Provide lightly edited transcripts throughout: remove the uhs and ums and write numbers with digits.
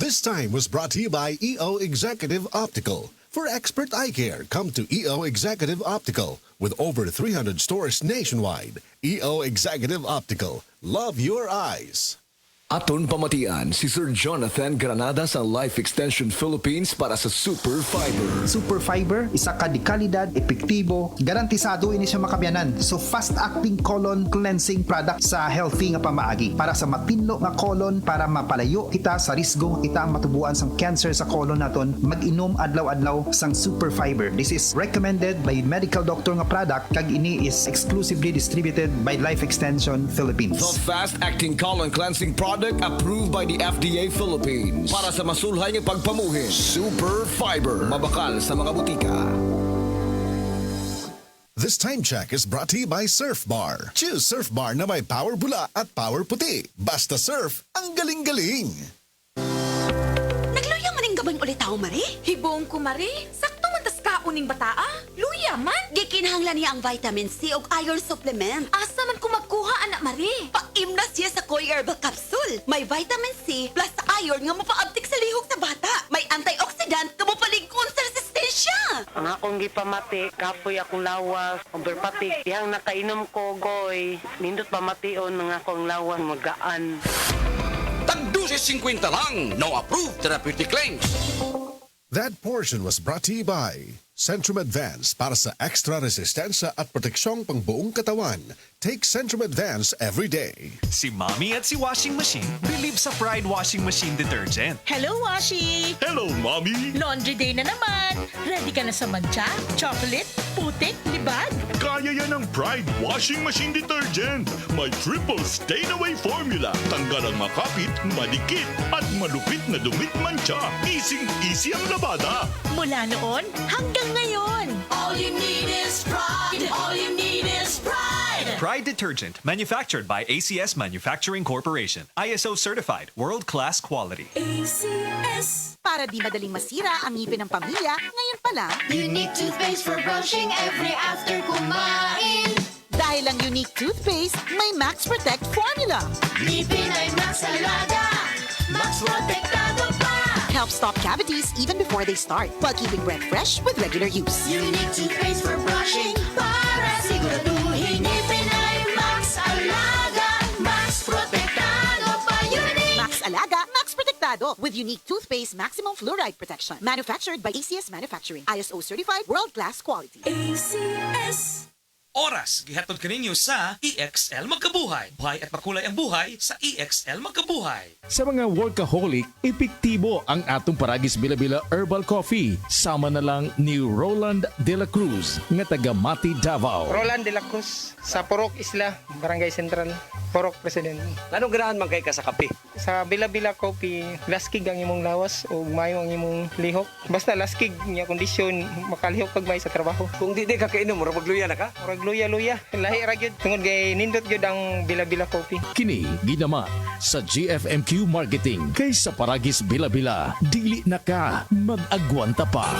This time was brought to you by EO Executive Optical. For expert eye care, come to EO Executive Optical. With over 300 stores nationwide, EO Executive Optical. Love your eyes. Aton pamatian si Sir Jonathan Granada sa Life Extension Philippines para sa Super Fiber. Super Fiber, isa ka di kalidad, epektibo, garantisado ini siya makabiyanan. So fast-acting colon cleansing product sa healthy nga pamaagi para sa matinlo nga colon para mapalayo kita sa risgo nga kita ang matubuan sang cancer sa colon naton. Mag-inom adlaw-adlaw sang Super Fiber. This is recommended by medical doctor nga product kag ini is exclusively distributed by Life Extension Philippines. The fast-acting colon cleansing product approved by the FDA Philippines para sa masulhay ng pagpamuhin. Super Fiber, mabakal sa mga butika. This time check is brought to you by Surf Bar. Choose Surf Bar na may power bula at power puti. Basta surf, ang galing-galing. Nagluya man ang gabay ulit tao, Mari? Hibong ko, Mari. Sakto man tas kauning bataa. Luya man. Gikinahanglan niya ang vitamin C o iron supplement. Asa man ko magkuha, anak Mari? Paimna siya sa Koi Herbal Capsule. May vitamin C plus iron nga mapaabtik sa lihok sa bata. May antioxidant nga mapaligkon sa resistensya. Ang akong gipamati, kapoy akong lawas, overpatik. Yang nakainom ko, goy, nindot pamation ng akong lawas, magaan. Tagdusi 50 lang. No approved therapeutic claims. That portion was brought to you by Centrum Advance para sa extra resistensya at proteksyong pangbuong katawan. Take Centrum Advance every day. Si Mommy at si Washing Machine believe sa Pride Washing Machine Detergent. Hello, Washi! Hello, Mommy! Laundry day na naman! Ready ka na sa mancha, chocolate, putik, libag? Kaya yan ang Pride Washing Machine Detergent. May triple stain-away formula. Tanggal ang makapit, madikit, at malupit na dumit mancha. Easy ang labada. Mula noon hanggang ngayon. All you need is pride. All you need is pride. Pride Detergent, manufactured by ACS Manufacturing Corporation. ISO certified, world-class quality. ACS. Para di madaling masira ang ngipin ng pamilya, ngayon pa lang, Unique toothpaste for brushing every after kumain. dahil ang unique toothpaste, may Max Protect formula. Ngipin ay Max Alaga. Max Protectado pa. Helps stop cavities even before they start, while keeping breath fresh with regular use. Unique toothpaste for brushing para siguraduhin ngipin ay Max Alaga. Max Protectado pa. Unique. Max Alaga, Max Protectado, with unique toothpaste maximum fluoride protection. Manufactured by ACS Manufacturing. ISO certified, world-class quality. ACS. Oras, gihatod kaninyo sa EXL Magkabuhay. Buhay at makulay ang buhay sa EXL Magkabuhay. Sa mga workaholic, epektibo ang atong Paragis Bila-Bila Herbal Coffee. Sama na lang ni Roland De La Cruz, nga taga Mati, Davao. Roland De La Cruz, sa Purok Isla, Barangay Central, Purok President. Anong ganahan man kay ka sa kape? Sa Bila-Bila Coffee, laskig ang imong lawas o mayo ang imong lihok. Basta laskig niya kondisyon, makalihok pag may sa trabaho. Kung di ka kainom, mura magluya na ka? Murag luya-luya, lahi ra gyud. Tungod kay nindot gyud ang Bila-Bila Coffee. Kini ginama sa GFMQ Marketing. Kay sa Paragis Bila-Bila, dili na ka mag-agwanta pa.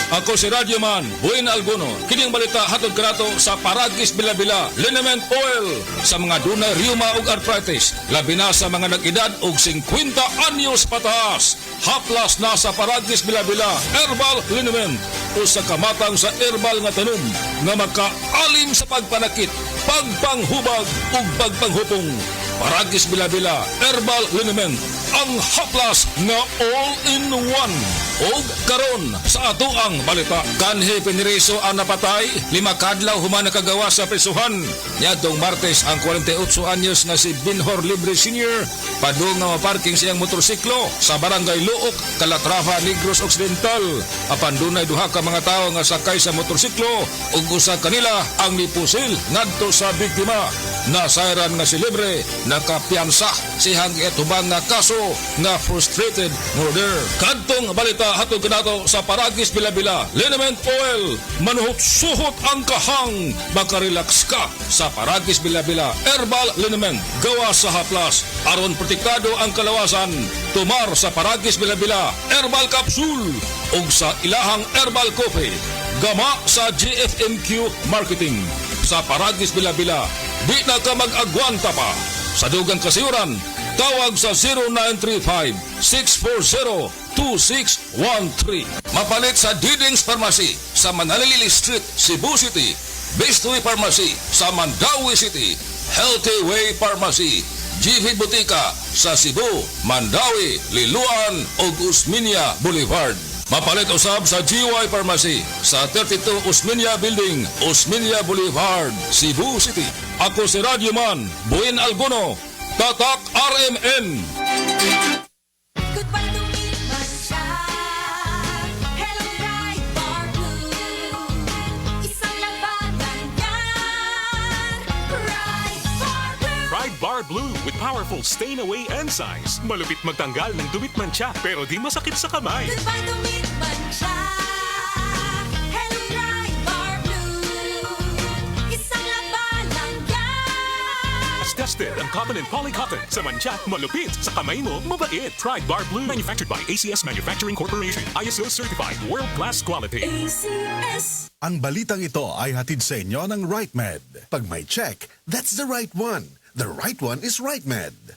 Ako si Radyo Man, Buena Alguno. Kining balita hatod kanato sa Paragis Bila-Bila Liniment Oil sa mga dunay rheuma ug arthritis, labi na sa mga nag-edad og 50 anyos pataas. Haplas na sa Paragis Bila-Bila Herbal Liniment, usa ka matang sa herbal nga tanom nga makaalim sa pagpanakit, pagpanghubag ug pagpanghupong. Paragis Bila-Bila Herbal Liniment, ang haplas nga all-in-one. Og karon sa ato ang balita, kanhi piniriso ang napatay, 5 kadlaw human nakagawa sa prisuhan. Niadtong Martes ang 48 anyos na si Binhor Libre Sr. padung nga maparking siyang motorsiklo sa barangay Luok, Calatrava, Negros Occidental. Apan dunay duha ka mga tawo nga sakay sa motorsiklo ug usa kanila ang nipusil ngadto sa biktima. Nasayran nga si Libre, nakapiyansa sihang itubang nga kaso nga frustrated murder. Kadtong balita hatod kanato sa Paragis Bila-Bila Liniment Oil, manuhot suhot ang kahang, makarelax ka sa Paragis Bila-Bila Herbal Liniment, gawa sa haplas aron protektado ang kalawasan. Tumar sa Paragis Bila-Bila Herbal Capsule ug sa ilahang Herbal Coffee, gama sa GFMQ Marketing. Sa Paragis Bila-Bila, di na ka mag-agwanta pa. Sa dugang kasayuran, Tawag sa 0935-640-2613. Mapalit sa Diding's Pharmacy sa Manalili Street, Cebu City. Bestway Pharmacy sa Mandawi City. Healthy Way Pharmacy, GV Butika sa Cebu, Mandawi, Liloan ug Usmeña Boulevard. Mapalit usab sa GY Pharmacy sa 32 Usmeña Building, Usmeña Boulevard, Cebu City. Ako si Radyo Man, Buin Alguno, Tatak RMN. Goodbye to Milman siya. Hello, Bright Bar Blue. Isang labanan yan. Bright Bar Blue. Pride Bar Blue with powerful stain-away enzymes. Malupit magtanggal ng dumit mancha pero di masakit sa kamay. Goodbye to Milman siya. Hello, Bright Bar Blue. Isang labanan yan. As tested ang cotton and polycotton. Sa mancha, malupit. Sa kamay mo, mabait. Pride Bar Blue. Manufactured by ACS Manufacturing Corporation. ISO certified. World-class quality. ACS. Ang balitang ito ay hatid sa inyo ng RightMed. Pag may check, that's the right one. The right one is RightMed.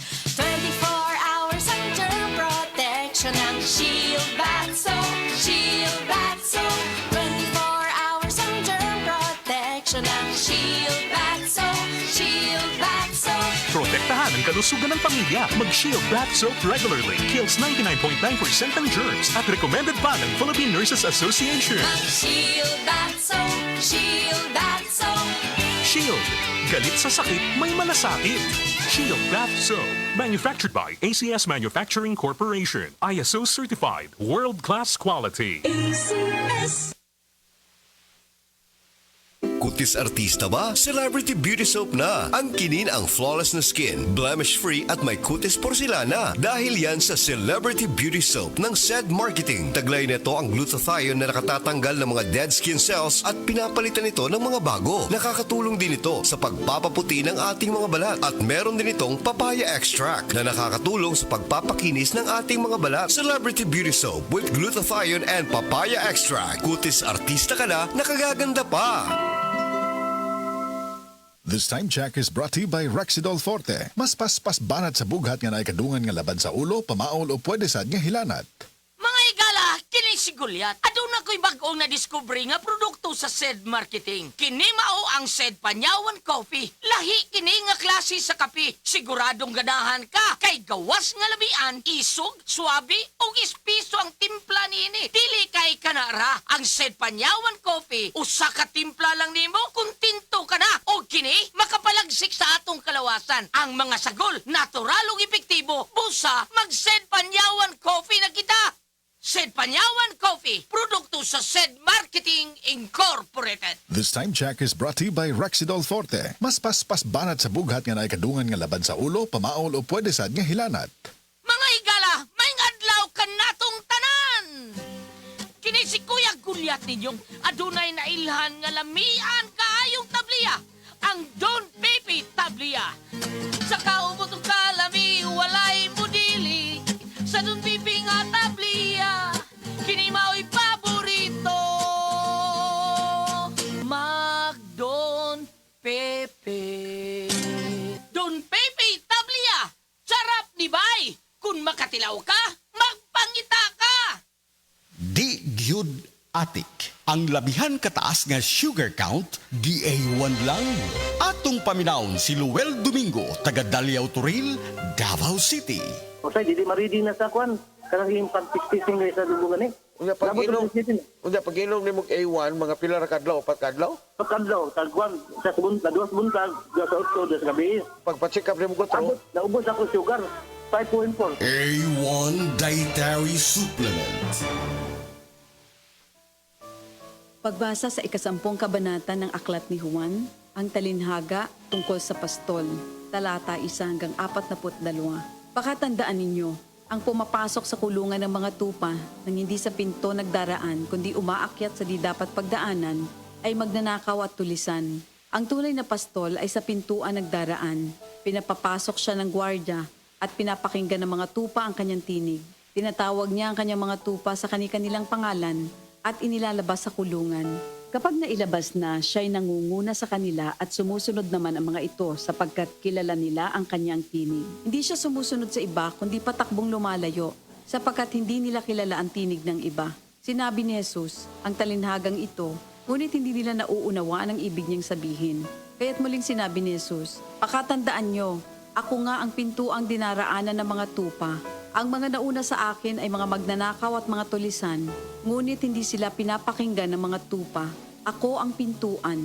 24 hours ang germ protection ng Shield Bath Soap. Shield Bath Soap. 24 hours ang germ protection ng Shield Bath Soap. Shield Bath Soap. Protektahan ang kalusugan ng pamilya. Mag-Shield Bath Soap regularly. Kills 99.9% ng germs at recommended pa ng Philippine Nurses Association. Mag-Shield Bath Soap. Shield Bath Soap. Shield. Galit sa sakit, may malasakit. Shield Bath Soap. Manufactured by ACS Manufacturing Corporation. ISO certified. World-class quality. ACS. Kutis artista ba? Celebrity Beauty Soap na. Ang kinin ang flawless na skin, blemish-free at may kutis porcelana. Dahil yan sa Celebrity Beauty Soap ng SED Marketing. Taglay nito ang glutathione na nakatatanggal ng mga dead skin cells at pinapalitan ito ng mga bago. Nakakatulong din ito sa pagpapaputi ng ating mga balat. At meron din itong papaya extract na nakakatulong sa pagpapakinis ng ating mga balat. Celebrity Beauty Soap with glutathione and papaya extract. Kutis artista ka na, nakagaganda pa. This time check is brought to you by Rexidol Forte. Mas paspas banat sa bughat nga naikadungan nga laban sa ulo, pamaol o pwede sad nga hilanat. Mga igala, kini si Gulyat. Aduna ko'y bag-ong na-discover nga produkto sa SED Marketing. Kini mao ang SED Panyawan Coffee. Lahi kini nga klase sa kape. Siguradong ganahan ka. Kay gawas nga labian, isog, swabe, o ispiso ang timpla nini. Dili kay kanara. Ang SED Panyawan Coffee, usa ka timpla lang nimo, kuntinto ka na. O kini, makapalagsik sa atong kalawasan. Ang mga sagol, natural ug epektibo. Busa, mag-SED Panyawan Coffee na kita. SED Panyawan Coffee, produkto sa SED Marketing Incorporated. This time check is brought to you by Rexidol Forte. Mas paspas banat sa bughat nga naikadungan nga laban sa ulo, pamaol o pwede sad nga hilanat. Mga higala, may adlaw ka natong tanan! Kini si Kuya Gulyat ninyong adunay na ilhan nga lamian kaayong tabliya, ang Don Pepe Tabliya. Sa kaubot ng kalami, walay mudili, sa Don Pepe nga tabliya, kini mao'y paborito. Mag Don Pepe. Don Pepe Tabliya, sarap ni bay. Kung makatilaw ka, magpangita ka. Di gyud atik. Ang labihan kataas nga sugar count, GA1 lang. Atong paminawon si Luel Domingo, taga Daliao Turil, Davao City. O say, di maridi na sa kwan. Karang yung pag-pispising na sa lubungan eh. Unya pag-inom ni mong A1, mga pila ra kadlaw, 4 kadlaw? 4 kadlaw, tagwan, sa buntag, 2 buntag, 2 sa 8, 2 sa gabi. Pagpa-check up ni mong kutro? Naubos ako sugar, 5.4. A1 Dietary Supplement. Pagbasa sa 10 kabanata ng Aklat ni Juan, ang talinhaga tungkol sa pastol, talata 1 hanggang 42. Pakatandaan ninyo, ang pumapasok sa kulungan ng mga tupa nang hindi sa pinto nagdaraan kundi umaakyat sa di dapat pagdaanan ay magnanakaw at tulisan. Ang tunay na pastol ay sa pintuan nagdaraan. Pinapapasok siya ng gwardya at pinapakinggan ng mga tupa ang kanyang tinig. Tinatawag niya ang kanyang mga tupa sa kani-kanilang pangalan at inilalabas sa kulungan. Kapag nailabas na, siya'y nangunguna sa kanila at sumusunod naman ang mga ito sapagkat kilala nila ang kanyang tinig. Hindi siya sumusunod sa iba kundi patakbong lumalayo sapagkat hindi nila kilala ang tinig ng iba. Sinabi ni Jesus, ang talinhagang ito, ngunit hindi nila nauunawaan ang ibig niyang sabihin. Kaya't muling sinabi ni Jesus, pakatandaan niyo, ako nga ang pintuang dinaraanan ng mga tupa. Ang mga nauna sa akin ay mga magnanakaw at mga tulisan, ngunit hindi sila pinapakinggan ng mga tupa. Ako ang pintuan.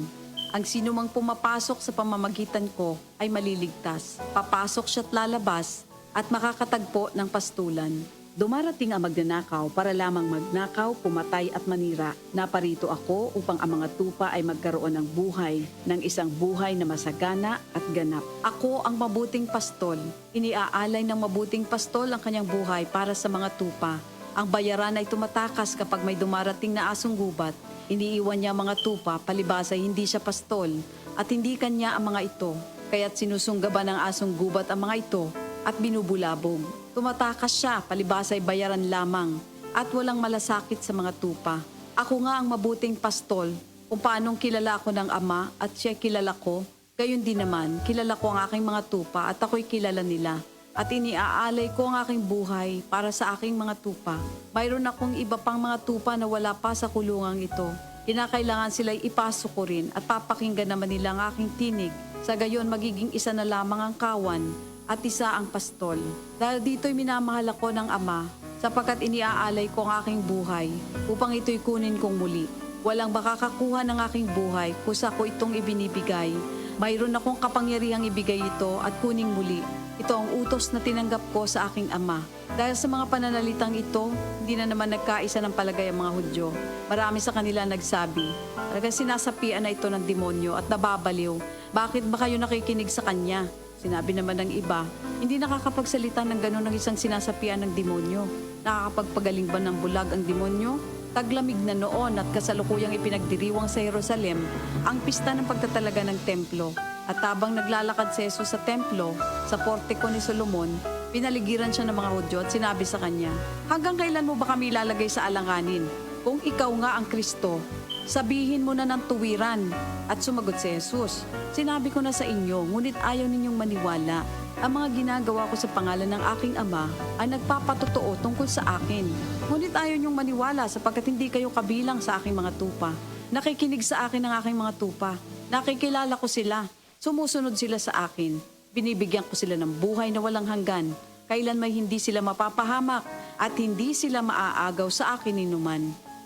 Ang sinumang pumapasok sa pamamagitan ko ay maliligtas. Papasok siya't lalabas at makakatagpo ng pastulan. Dumarating ang magnanakaw para lamang magnakaw, pumatay at manira. Naparito ako upang ang mga tupa ay magkaroon ng buhay, ng isang buhay na masagana at ganap. Ako ang mabuting pastol. Iniaalay ng mabuting pastol ang kanyang buhay para sa mga tupa. Ang bayaran ay tumatakas kapag may dumarating na asong gubat. Iniiwan niya ang mga tupa, palibas ay hindi siya pastol at hindi kanya ang mga ito. Kaya't sinusunggaban ng asong gubat ang mga ito at binubulabog. Tumatakas siya, palibas ay bayaran lamang at walang malasakit sa mga tupa. Ako nga ang mabuting pastol, kung paanong kilala ko ng Ama at siya kilala ko, gayon din naman, kilala ko ang aking mga tupa at ako'y kilala nila. At iniaalay ko ang aking buhay para sa aking mga tupa. Mayroon akong iba pang mga tupa na wala pa sa kulungang ito. Kinakailangan sila'y ipasok ko rin at papakinggan naman nila ang aking tinig. Sa gayon magiging isa na lamang ang kawan at isa ang pastol. Dahil dito'y minamahal ako ng Ama, sapagkat iniaalay ko ang aking buhay, upang ito'y kunin kong muli. Walang makakakuha ng aking buhay, kusa ko itong ibinibigay. Mayroon akong kapangyarihang ibigay ito at kuning muli. Ito ang utos na tinanggap ko sa aking Ama. Dahil sa mga pananalitang ito, hindi na naman nagkaisa ng palagay ang mga Hudyo. Marami sa kanila nagsabi, talagang sinasapian na ito ng demonyo at nababaliw. Bakit ba kayo nakikinig sa kanya? Sinabi naman ng iba, hindi nakakapagsalita ng gano'n ng isang sinasapian ng demonyo. Nakakapagpagaling ba ng bulag ang demonyo? Taglamig na noon at kasalukuyang ipinagdiriwang sa Jerusalem ang pista ng pagtatalaga ng templo. At habang naglalakad si Jesus sa templo, sa portiko ni Solomon, pinaligiran siya ng mga Hudyo at sinabi sa kanya, hanggang kailan mo ba kami ilalagay sa alanganin? Kung ikaw nga ang Kristo, sabihin mo na ng tuwiran. At sumagot si Jesus, sinabi ko na sa inyo, ngunit ayaw ninyong maniwala. Ang mga ginagawa ko sa pangalan ng aking Ama ay nagpapatotoo tungkol sa akin. Ngunit ayaw ninyong maniwala sapagkat hindi kayo kabilang sa aking mga tupa. Nakikinig sa akin ang aking mga tupa. Nakikilala ko sila. Sumusunod sila sa akin. Binibigyan ko sila ng buhay na walang hanggan. Kailan may hindi sila mapapahamak at hindi sila maaagaw sa akin ninuman.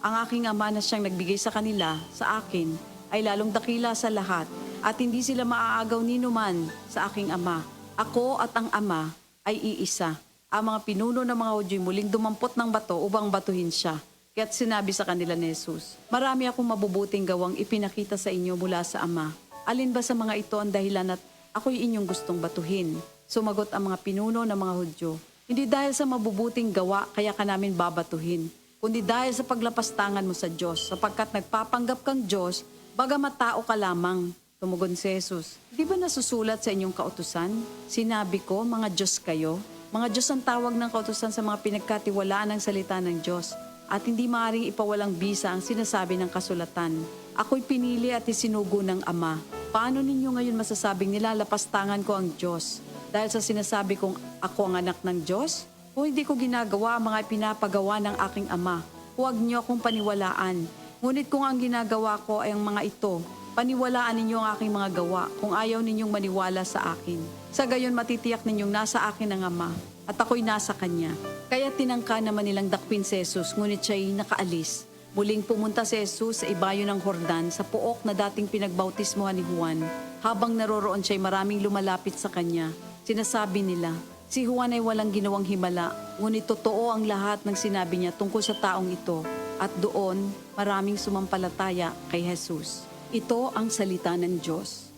Ang aking Ama na siyang nagbigay sa kanila, sa akin, ay lalong dakila sa lahat at hindi sila maaagaw ninuman sa aking Ama. Ako at ang Ama ay iisa. Ang mga pinuno ng mga Hudyo muling dumampot ng bato upang batuhin siya. Kaya't sinabi sa kanila ni Jesus, marami akong mabubuting gawang ipinakita sa inyo mula sa Ama. Alin ba sa mga ito ang dahilan at ako'y inyong gustong batuhin? Sumagot ang mga pinuno ng mga Hudyo, hindi dahil sa mabubuting gawa kaya ka namin babatuhin, kundi dahil sa paglapastangan mo sa Diyos, sapagkat nagpapanggap kang Diyos, bagamat tao ka lamang. Tumugon si Jesus, di ba nasusulat sa inyong kautusan? Sinabi ko, mga Diyos kayo. Mga Diyos ang tawag ng kautusan sa mga pinagkatiwalaan ng salita ng Diyos. At hindi maaaring ipawalang bisa ang sinasabi ng kasulatan. Ako'y pinili at isinugo ng Ama. Paano ninyo ngayon masasabing nilalapastangan ko ang Diyos? Dahil sa sinasabi kong ako ang anak ng Diyos? O hindi ko ginagawa ang mga pinapagawa ng aking Ama? Huwag niyo akong paniwalaan. Ngunit kung ang ginagawa ko ay ang mga ito, paniwalaan ninyo ang aking mga gawa kung ayaw ninyong maniwala sa akin. Sa gayon matitiyak ninyong nasa akin ang Ama at ako'y nasa Kanya. Kaya tinangka naman nilang dakpin si Jesus, ngunit siya'y nakaalis. Muling pumunta si Jesus sa ibayo ng Jordan sa puok na dating pinagbautismohan ni Juan. Habang naroroon siya'y maraming lumalapit sa Kanya. Sinasabi nila, si Juan ay walang ginawang himala, ngunit totoo ang lahat ng sinabi niya tungkol sa taong ito. At doon, maraming sumampalataya kay Jesus. Ito ang salita ng Diyos.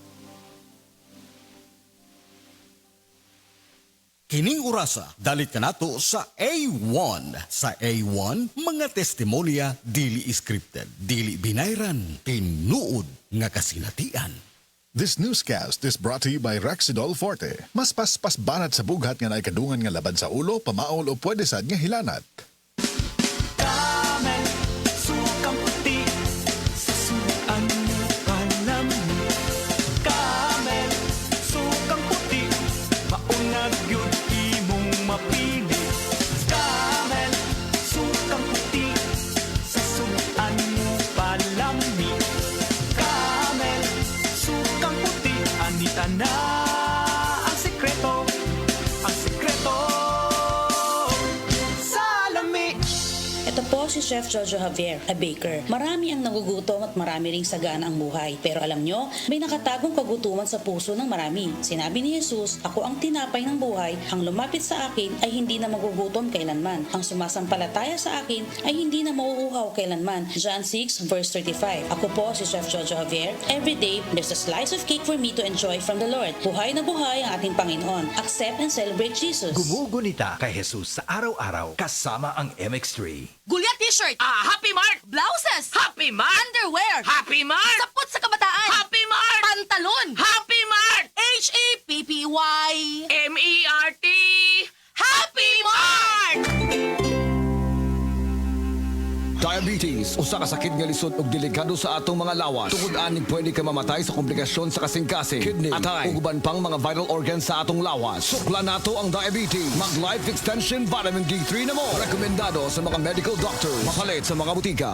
Kining orasa, dalit ka nato sa A1. Sa A1, mga testimonya dili scripted, dili binayran, tinuod nga kasinatian. This newscast is brought to you by Rexidol Forte. Mas paspas banat sa bughat nga naikadungan nga laban sa ulo, pamaol o pwede sad nga hilanat. Sukang puti sa Kita na ang sikreto sa lami. Ito po si Chef Jojo Javier, a baker. Marami ang nagugutom at marami ring sagaan ang buhay. Pero alam nyo, may nakatagong kagutuman sa puso ng marami. Sinabi ni Jesus, ako ang tinapay ng buhay, ang lumapit sa akin ay hindi na magugutom kailanman. Ang sumasampalataya sa akin ay hindi na mauuhaw kailanman. John 6 verse 35. Ako po si Chef Jojo Javier. Every day, there's a slice of cake for me to enjoy from the Lord. Buhay na buhay ang ating Panginoon. Accept and celebrate Jesus. Gumugunita kay Jesus sa araw-araw kasama ang MX3. Gulyat t-shirt. Happy Mart. Blouses. Happy Mart. Underwear. Happy Mart. Sapot sa kabataan. Happy Mart. Pantalon. Happy Mart. H-A-P-P-Y. M-E-R-T. Happy Mart! Diabetes, usa ka sakit nga lisod ug delikado sa atong mga lawas. Tungod aning pwede ka mamatay sa komplikasyon sa kasing-kasing, kidney, atay, ug uban pang mga vital organs sa atong lawas. Sukla nato ang diabetes. Mag Life Extension Vitamin D3 na mo. Rekomendado sa mga medical doctors. Mapalit sa mga butika.